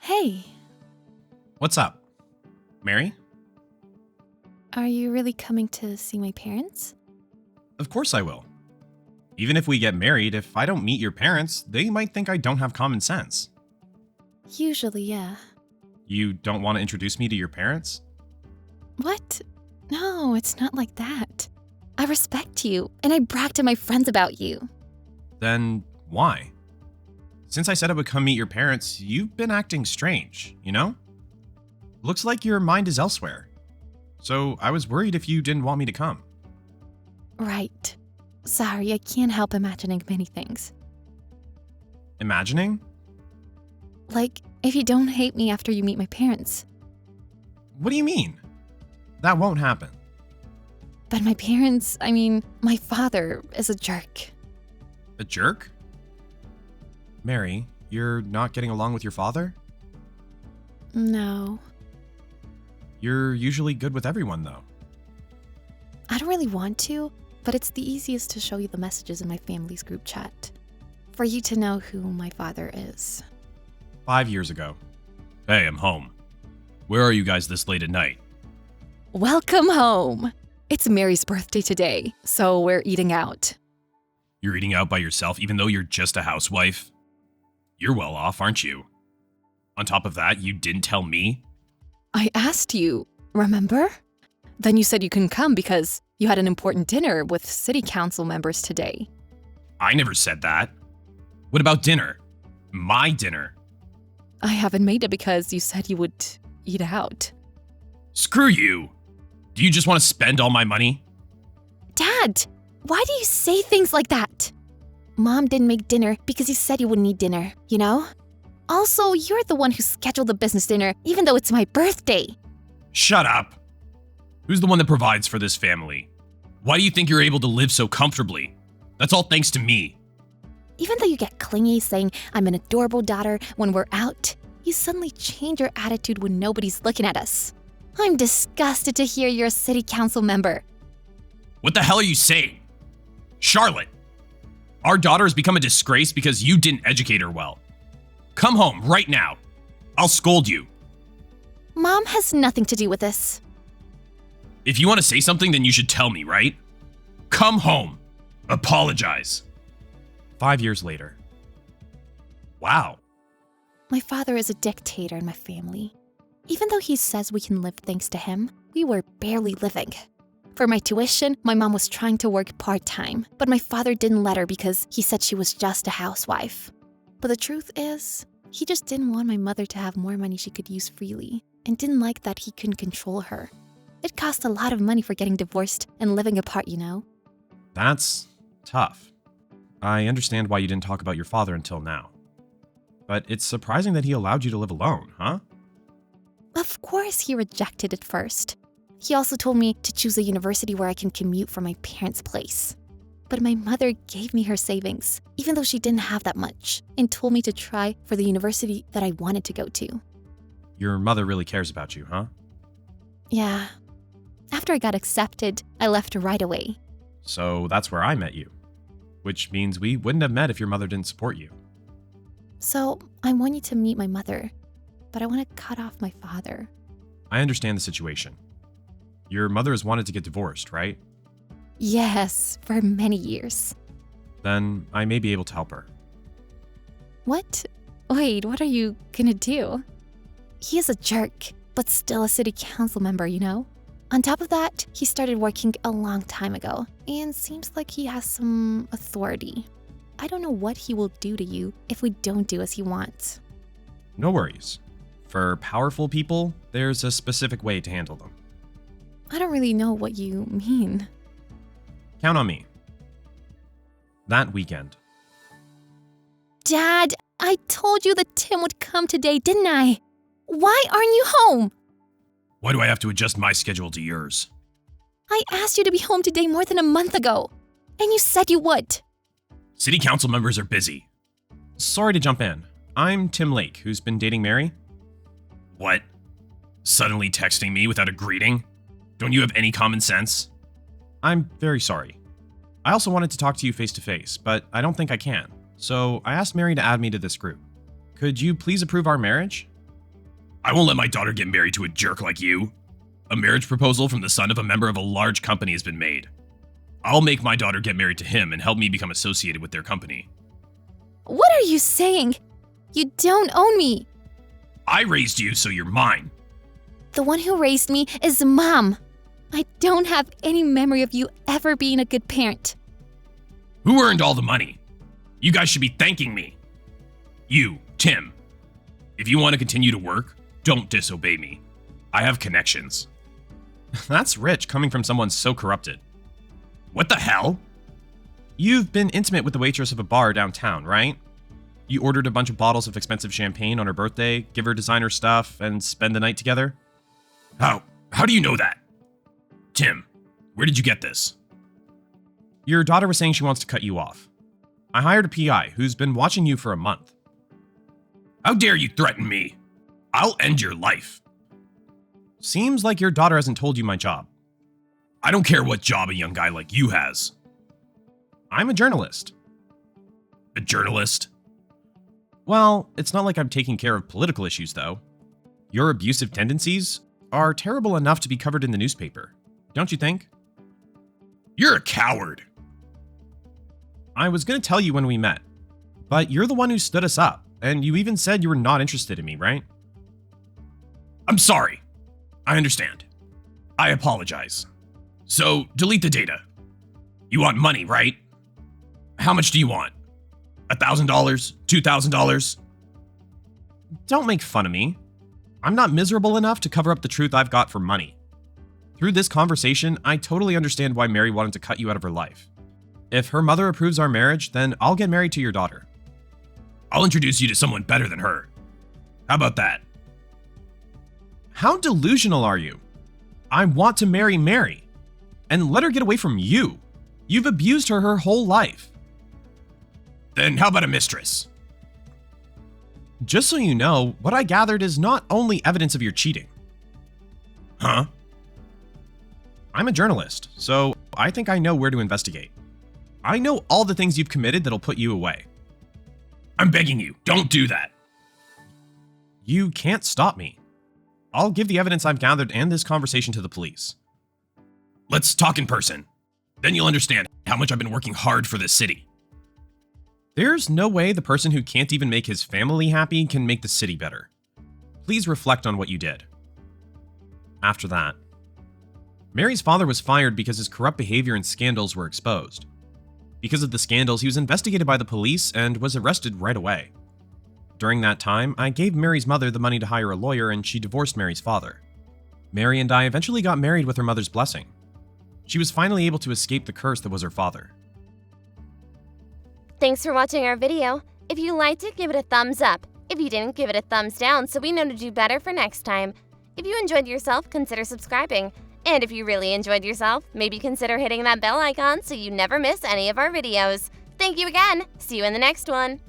Hey, What's up? Mary? are you really coming to see my parents? Of course I will. Even if we get married, if I don't meet your parents, they might think I don't have common sense. Usually, yeah. You don't want to introduce me to your parents? What? No, it's not like that. I respect you, and I brag to my friends about you. Then why? Since I said I would come meet your parents, you've been acting strange, you know? Looks like your mind is elsewhere. So I was worried if you didn't want me to come. Right. Sorry, I can't help imagining many things. Imagining? Like, if you don't hate me after you meet my parents. What do you mean? That won't happen. But my father is a jerk. A jerk? Mary, you're not getting along with your father? No, You're usually good with everyone, though. I don't really want to, but it's the easiest to show you the messages in my family's group chat. For you to know who my father is. 5 years ago. Hey, I'm home. Where are you guys this late at night? Welcome home! It's Mary's birthday today, so we're eating out. You're eating out by yourself even though you're just a housewife? You're well off, aren't you? On top of that, you didn't tell me? I asked you, remember? Then you said you couldn't come because you had an important dinner with city council members today. I never said that. What about dinner? My dinner. I haven't made it because you said you would eat out. Screw you! Do you just want to spend all my money? Dad, why do you say things like that? Mom didn't make dinner because you said you wouldn't eat dinner, you know? Also, you're the one who scheduled the business dinner even though it's my birthday. Shut up! Who's the one that provides for this family? Why do you think you're able to live so comfortably? That's all thanks to me. Even though you get clingy saying I'm an adorable daughter when we're out, you suddenly change your attitude when nobody's looking at us. I'm disgusted to hear you're a city council member. What the hell are you saying? Charlotte! Our daughter has become a disgrace because you didn't educate her well. Come home right now. I'll scold you. Mom has nothing to do with this. If you want to say something, then you should tell me, right? Come home. Apologize. 5 years later. Wow. My father is a dictator in my family. Even though he says we can live thanks to him, we were barely living. For my tuition, my mom was trying to work part-time, but my father didn't let her because he said she was just a housewife. But the truth is, he just didn't want my mother to have more money she could use freely, and didn't like that he couldn't control her. It cost a lot of money for getting divorced and living apart, you know? That's tough. I understand why you didn't talk about your father until now. But it's surprising that he allowed you to live alone, huh? Of course he rejected it first. He also told me to choose a university where I can commute from my parents' place. But my mother gave me her savings, even though she didn't have that much, and told me to try for the university that I wanted to go to. Your mother really cares about you, huh? Yeah. After I got accepted, I left right away. So that's where I met you. Which means we wouldn't have met if your mother didn't support you. So I want you to meet my mother, but I want to cut off my father. I understand the situation. Your mother has wanted to get divorced, right? Yes, for many years. Then I may be able to help her. What? Wait, what are you gonna do? He is a jerk, but still a city council member, you know? On top of that, he started working a long time ago, and seems like he has some authority. I don't know what he will do to you if we don't do as he wants. No worries. For powerful people, there's a specific way to handle them. I don't really know what you mean. Count on me. That weekend. Dad, I told you that Tim would come today, didn't I? Why aren't you home? Why do I have to adjust my schedule to yours? I asked you to be home today more than a month ago, and you said you would. City council members are busy. Sorry to jump in. I'm Tim Lake, who's been dating Mary. What? Suddenly texting me without a greeting? Don't you have any common sense? I'm very sorry. I also wanted to talk to you face to face, but I don't think I can. So I asked Mary to add me to this group. Could you please approve our marriage? I won't let my daughter get married to a jerk like you. A marriage proposal from the son of a member of a large company has been made. I'll make my daughter get married to him and help me become associated with their company. What are you saying? You don't own me. I raised you, so you're mine. The one who raised me is Mom. I don't have any memory of you ever being a good parent. Who earned all the money? You guys should be thanking me. You, Tim. If you want to continue to work, don't disobey me. I have connections. That's rich coming from someone so corrupted. What the hell? You've been intimate with the waitress of a bar downtown, right? You ordered a bunch of bottles of expensive champagne on her birthday, give her designer stuff, and spend the night together? How do you know that? Tim, where did you get this? Your daughter was saying she wants to cut you off. I hired a PI who's been watching you for a month. How dare you threaten me? I'll end your life. Seems like your daughter hasn't told you my job. I don't care what job a young guy like you has. I'm a journalist. A journalist? Well, it's not like I'm taking care of political issues, though. Your abusive tendencies are terrible enough to be covered in the newspaper, don't you think? You're a coward. I was going to tell you when we met, but you're the one who stood us up, and you even said you were not interested in me, right? I'm sorry. I understand. I apologize. So, delete the data. You want money, right? How much do you want? $1,000? $2,000? Don't make fun of me. I'm not miserable enough to cover up the truth I've got for money. Through this conversation, I totally understand why Mary wanted to cut you out of her life. If her mother approves our marriage, then I'll get married to your daughter. I'll introduce you to someone better than her. How about that? How delusional are you? I want to marry Mary. And let her get away from you. You've abused her whole life. Then how about a mistress? Just so you know, what I gathered is not only evidence of your cheating. Huh? I'm a journalist, so I think I know where to investigate. I know all the things you've committed that'll put you away. I'm begging you, don't do that. You can't stop me. I'll give the evidence I've gathered and this conversation to the police. Let's talk in person. Then you'll understand how much I've been working hard for this city. There's no way the person who can't even make his family happy can make the city better. Please reflect on what you did. After that, Mary's father was fired because his corrupt behavior and scandals were exposed. Because of the scandals, he was investigated by the police and was arrested right away. During that time, I gave Mary's mother the money to hire a lawyer and she divorced Mary's father. Mary and I eventually got married with her mother's blessing. She was finally able to escape the curse that was her father. Thanks for watching our video. If you liked it, give it a thumbs up. If you didn't, give it a thumbs down so we know to do better for next time. If you enjoyed yourself, consider subscribing. And if you really enjoyed yourself, maybe consider hitting that bell icon so you never miss any of our videos. Thank you again. See you in the next one.